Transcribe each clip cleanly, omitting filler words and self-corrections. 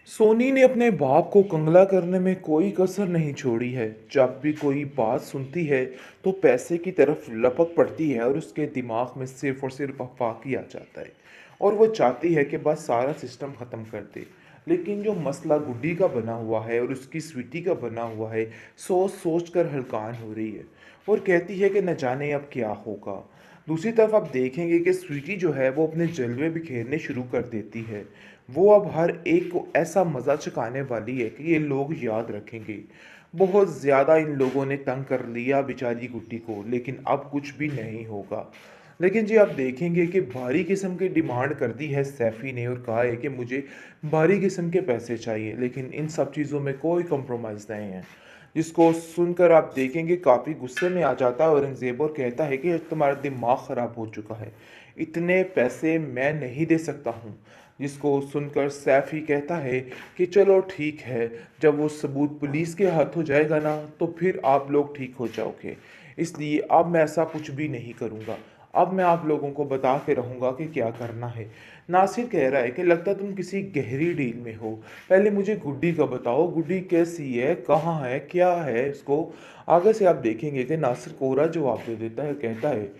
सोनी ने अपने बाप को कंगला करने में कोई कसर नहीं छोड़ी है। जब भी कोई बात सुनती है तो पैसे की तरफ लपक पड़ती है और उसके दिमाग में सिर्फ और सिर्फ अफवाकी आ जाता है और वो चाहती है कि बस सारा सिस्टम ख़त्म कर दे। लेकिन जो मसला गुड्डी का बना हुआ है और उसकी स्वीटी का बना हुआ है, सोच सोच कर हलकान हो रही है और कहती है कि न जाने अब क्या होगा। दूसरी तरफ आप देखेंगे कि स्वीटी जो है वो अपने जलवे बिखेरने शुरू कर देती है। वो अब हर एक को ऐसा मज़ा चखाने वाली है कि ये लोग याद रखेंगे। बहुत ज़्यादा इन लोगों ने तंग कर लिया बेचारी गुड्डी को, लेकिन अब कुछ भी नहीं होगा। लेकिन जी आप देखेंगे कि भारी किस्म की डिमांड कर दी है सैफ़ी ने और कहा है कि मुझे भारी किस्म के पैसे चाहिए, लेकिन इन सब चीज़ों में कोई कंप्रोमाइज़ नहीं है। जिसको सुनकर आप देखेंगे काफ़ी गुस्से में आ जाता है औरंगज़ेब और कहता है कि तुम्हारा दिमाग ख़राब हो चुका है, इतने पैसे मैं नहीं दे सकता हूँ। जिसको सुनकर सैफ़ी कहता है कि चलो ठीक है, जब वो सबूत पुलिस के हाथ हो जाएगा ना तो फिर आप लोग ठीक हो जाओगे। इसलिए अब मैं ऐसा कुछ भी नहीं करूँगा। अब मैं आप लोगों को बता के रहूँगा कि क्या करना है। नासिर कह रहा है कि लगता तुम किसी गहरी डील में हो। पहले मुझे गुड्डी का बताओ, गुड्डी कैसी है, कहाँ है, क्या है इसको। आगे से आप देखेंगे कि नासिर कोरा जवाब दे देता है, कहता है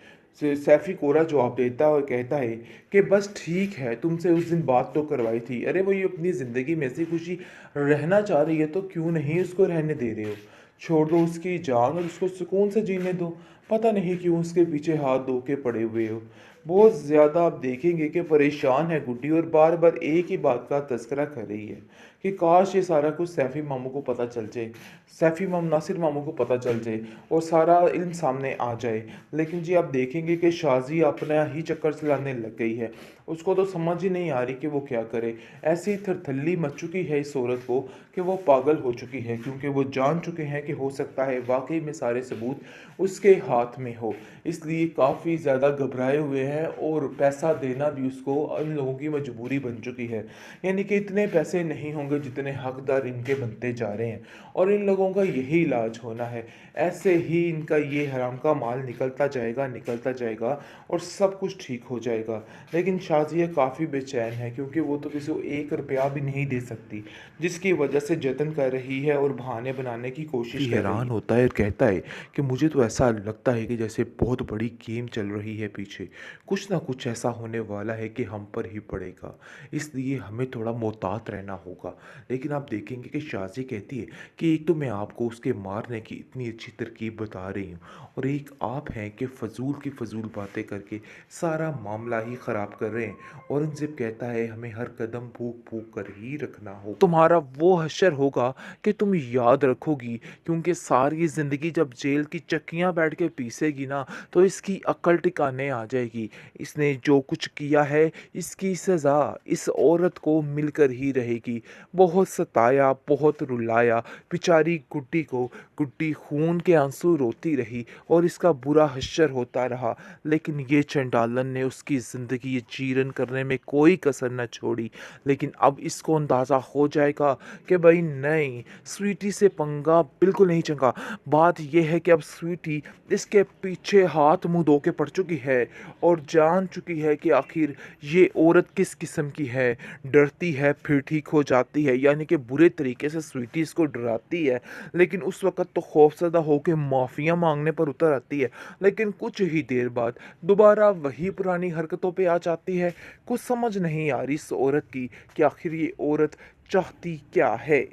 सैफ़ी कोरा जवाब देता है और कहता है कि बस ठीक है, तुमसे उस दिन बात तो करवाई थी। अरे वो ये अपनी ज़िंदगी में ऐसी खुशी रहना चाह रही है तो क्यों नहीं उसको रहने दे रहे हो। छोड़ दो उसकी जान और उसको सुकून से जीने दो। पता नहीं क्यों उसके पीछे हाथ धो के पड़े हुए हो। बहुत ज़्यादा आप देखेंगे कि परेशान है गुड्डी और बार बार एक ही बात का तज़किरा कर रही है कि काश ये सारा कुछ सैफ़ी मामू को पता चल जाए, सैफ़ी मामू नासिर मामू को पता चल जाए और सारा इल्म सामने आ जाए। लेकिन जी आप देखेंगे कि शाज़ी अपना ही चक्कर चलाने लग गई है। उसको तो समझ ही नहीं आ रही कि वो क्या करे। ऐसी थरथल्ली मच चुकी है इस औरत को कि वो पागल हो चुकी है, क्योंकि वो जान चुके हैं कि हो सकता है वाक़ई में सारे सबूत उसके हाथ में हो। इसलिए काफ़ी ज़्यादा घबराए हुए हैं और पैसा देना भी उसको इन लोगों की मजबूरी बन चुकी है। यानी कि इतने पैसे नहीं होंगे जितने हकदार इनके बनते जा रहे हैं और इन लोगों का यही इलाज होना है। ऐसे ही इनका ये हराम का माल निकलता जाएगा और सब कुछ ठीक हो जाएगा। लेकिन शाज़िया काफ़ी बेचैन है क्योंकि वो तो किसी को 1 रुपया भी नहीं दे सकती, जिसकी वजह से जतन कर रही है और बहाने बनाने की कोशिश कर रही है। होता है और कहता है कि मुझे तो ऐसा लगता है कि जैसे बहुत बड़ी गेम चल रही है पीछे, कुछ ना कुछ ऐसा होने वाला है कि हम पर ही पड़ेगा, इसलिए हमें थोड़ा मोहतात रहना होगा। लेकिन आप देखेंगे कि शाज़ी कहती है कि एक तो मैं आपको उसके मारने की इतनी अच्छी तरकीब बता रही हूँ और एक आप हैं कि फ़जूल की फ़जूल बातें करके सारा मामला ही ख़राब कर रहे हैं। औरंगज़ेब कहता है हमें हर कदम फूँक फूँक कर ही रखना होगा। तुम्हारा वो हश्र होगा कि तुम याद रखोगी, क्योंकि सारी ज़िंदगी जब जेल की चक्कियाँ बैठ के पीसेगी ना तो इसकी अक्ल टिकाने आ जाएगी। इसने जो कुछ किया है इसकी सज़ा इस औरत को मिलकर ही रहेगी। बहुत सताया, बहुत रुलाया बेचारी गुड्डी को। गुड्डी खून के आंसू रोती रही और इसका बुरा हश्र होता रहा, लेकिन ये चंडालन ने उसकी ज़िंदगी ये चीरन करने में कोई कसर न छोड़ी। लेकिन अब इसको अंदाज़ा हो जाएगा कि भाई नहीं, स्वीटी से पंगा बिल्कुल नहीं चंगा। बात यह है कि अब स्वीटी इसके पीछे हाथ मुंह धो के पड़ चुकी है और जान चुकी है कि आखिर ये औरत किस किस्म की है। डरती है फिर ठीक हो जाती है, यानी कि बुरे तरीके से स्वीटी इसको डराती है, लेकिन उस वक़्त तो खौफ़ज़दा होके माफ़िया माँगने पर उतर आती है। लेकिन कुछ ही देर बाद दोबारा वही पुरानी हरकतों पे आ जाती है। कुछ समझ नहीं आ रही इस औरत की कि आखिर ये औरत चाहती क्या है।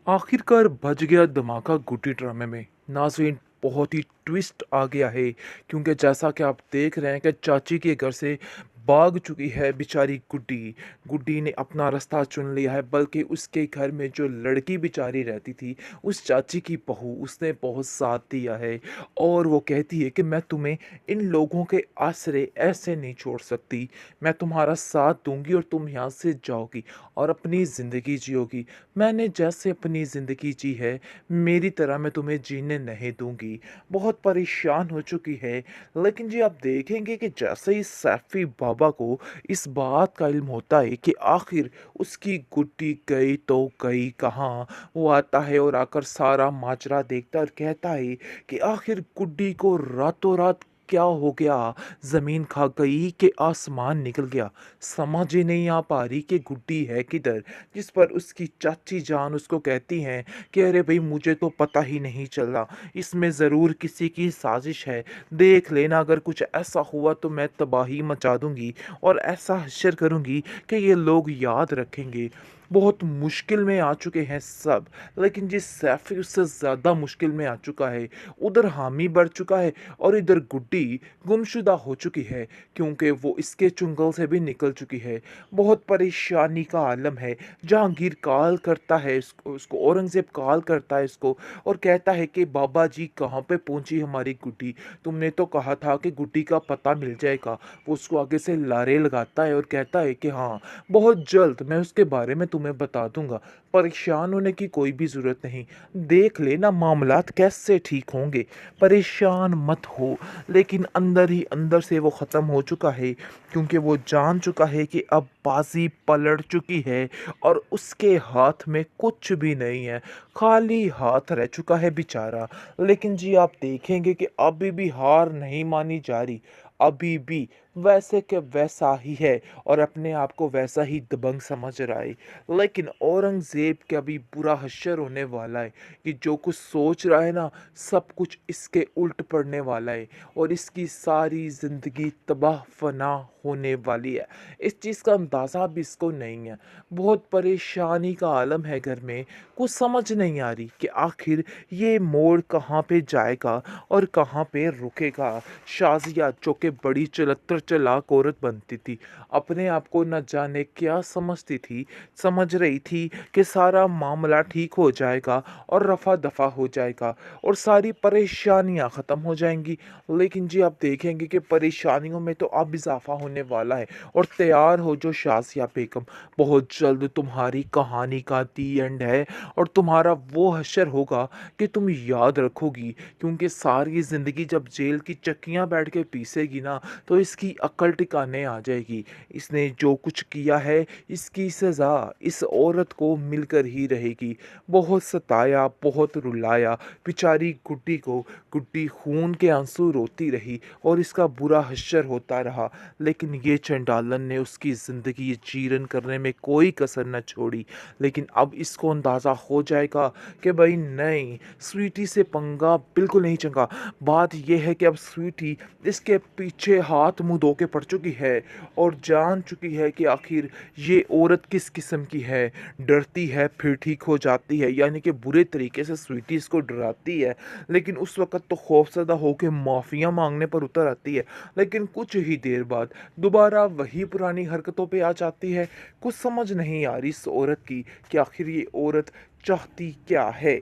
आखिरकार बज गया धमाका गुड्डी ड्रामे में। नाज़रीन, बहुत ही ट्विस्ट आ गया है, क्योंकि जैसा कि आप देख रहे हैं कि चाची के घर से भाग चुकी है बेचारी गुड्डी। गुड्डी ने अपना रास्ता चुन लिया है, बल्कि उसके घर में जो लड़की बेचारी रहती थी, उस चाची की बहू, उसने बहुत साथ दिया है और वो कहती है कि मैं तुम्हें इन लोगों के आसरे ऐसे नहीं छोड़ सकती। मैं तुम्हारा साथ दूँगी और तुम यहाँ से जाओगी और अपनी ज़िंदगी जियोगी। मैंने जैसे अपनी ज़िंदगी जी है, मेरी तरह मैं तुम्हें जीने नहीं दूँगी। बहुत परेशान हो चुकी है, लेकिन जी आप देखेंगे कि जैसे ही सैफ़ी बाबा को इस बात का इल्म होता है कि आखिर उसकी गुड्डी गई तो गई कहाँ, वो आता है और आकर सारा माजरा देखता है और कहता है कि आखिर गुड्डी को रातों रात क्या हो गया? ज़मीन खा गई कि आसमान निकल गया? समझ ही नहीं आ पा रही कि गुड्डी है किधर? जिस पर उसकी चाची जान उसको कहती हैं कि अरे भई मुझे तो पता ही नहीं चला, इसमें ज़रूर किसी की साज़िश है। देख लेना अगर कुछ ऐसा हुआ तो मैं तबाही मचा दूँगी और ऐसा हश्र करूँगी कि ये लोग याद रखेंगे। बहुत मुश्किल में आ चुके हैं सब, लेकिन जिस सैफ़ी उससे ज़्यादा मुश्किल में आ चुका है। उधर हामी बढ़ चुका है और इधर गुड्डी गुमशुदा हो चुकी है, क्योंकि वो इसके चुंगल से भी निकल चुकी है। बहुत परेशानी का आलम है। जहांगीर कॉल करता है इसको उसको औरंगज़ेब कॉल करता है इसको और कहता है कि बाबा जी कहाँ पे पहुँची हमारी गुड्डी? तुमने तो कहा था कि गुड्डी का पता मिल जाएगा। वो उसको आगे से लारे लगाता है और कहता है कि हाँ, बहुत जल्द मैं उसके बारे में तुम्हें बता दूँगा। परेशान होने की कोई भी ज़रूरत नहीं। देख लेना मामलात कैसे ठीक होंगे। परेशान मत हो। लेकिन अंदर ही अंदर से वो ख़त्म हो चुका है, क्योंकि वो जान चुका है कि अब बाजी पलट चुकी है और उसके हाथ में कुछ भी नहीं है। खाली हाथ रह चुका है बेचारा। लेकिन जी आप देखेंगे कि अभी भी हार नहीं मानी जा रही। अभी भी वैसे के वैसा ही है और अपने आप को वैसा ही दबंग समझ रहा है। लेकिन औरंगज़ेब का भी बुरा हश्र होने वाला है कि जो कुछ सोच रहा है ना, सब कुछ इसके उल्ट पड़ने वाला है और इसकी सारी ज़िंदगी तबाह फना होने वाली है। इस चीज़ का अंदाज़ा भी इसको नहीं है। बहुत परेशानी का आलम है घर में। कुछ समझ नहीं आ रही कि आखिर ये मोड़ कहाँ पे जाएगा और कहाँ पे रुकेगा। शाज़िया जो कि बड़ी चलत्तर चालाक औरत बनती थी, अपने आप को न जाने क्या समझती थी। समझ रही थी कि सारा मामला ठीक हो जाएगा और रफ़ा दफ़ा हो जाएगा और सारी परेशानियाँ ख़त्म हो जाएँगी। लेकिन जी आप देखेंगे कि परेशानियों में तो अब इज़ाफ़ा होने वाला है और तैयार हो जो शाज़िया बेगम। बहुत जल्द तुम्हारी कहानी का दी एंड है और तुम्हारा वो हश्र होगा कि तुम याद रखोगी, क्योंकि सारी ज़िंदगी जब जेल की चक्कियाँ बैठ के पीसेगी ना, तो इसकी अक्ल ठिकाने आ जाएगी। इसने जो कुछ किया है, इसकी सज़ा इस औरत को मिलकर ही रहेगी। बहुत सताया, बहुत रुलाया बेचारी गुड्डी को। गुड्डी खून के आंसू रोती रही और इसका बुरा हश्र होता रहा। लेकिन ये चंडालन ने उसकी ज़िंदगी जीर्ण करने में कोई कसर न छोड़ी। लेकिन अब इसको अंदाज़ा हो जाएगा कि भाई नहीं, स्वीटी से पंगा बिल्कुल नहीं चंगा। बात ये है कि अब स्वीटी इसके पीछे हाथ मुँह धो के पड़ चुकी है और जान चुकी है कि आखिर ये औरत किस किस्म की है। डरती है फिर ठीक हो जाती है, यानी कि बुरे तरीके से स्वीटी इसको डराती है, लेकिन उस वक़्त तो खौफ़ज़दा होके माफ़िया माँगने पर उतर आती है। लेकिन कुछ ही देर बाद दोबारा वही पुरानी हरकतों पे आ जाती है। कुछ समझ नहीं आ रही इस औरत की कि आखिर ये औरत चाहती क्या है?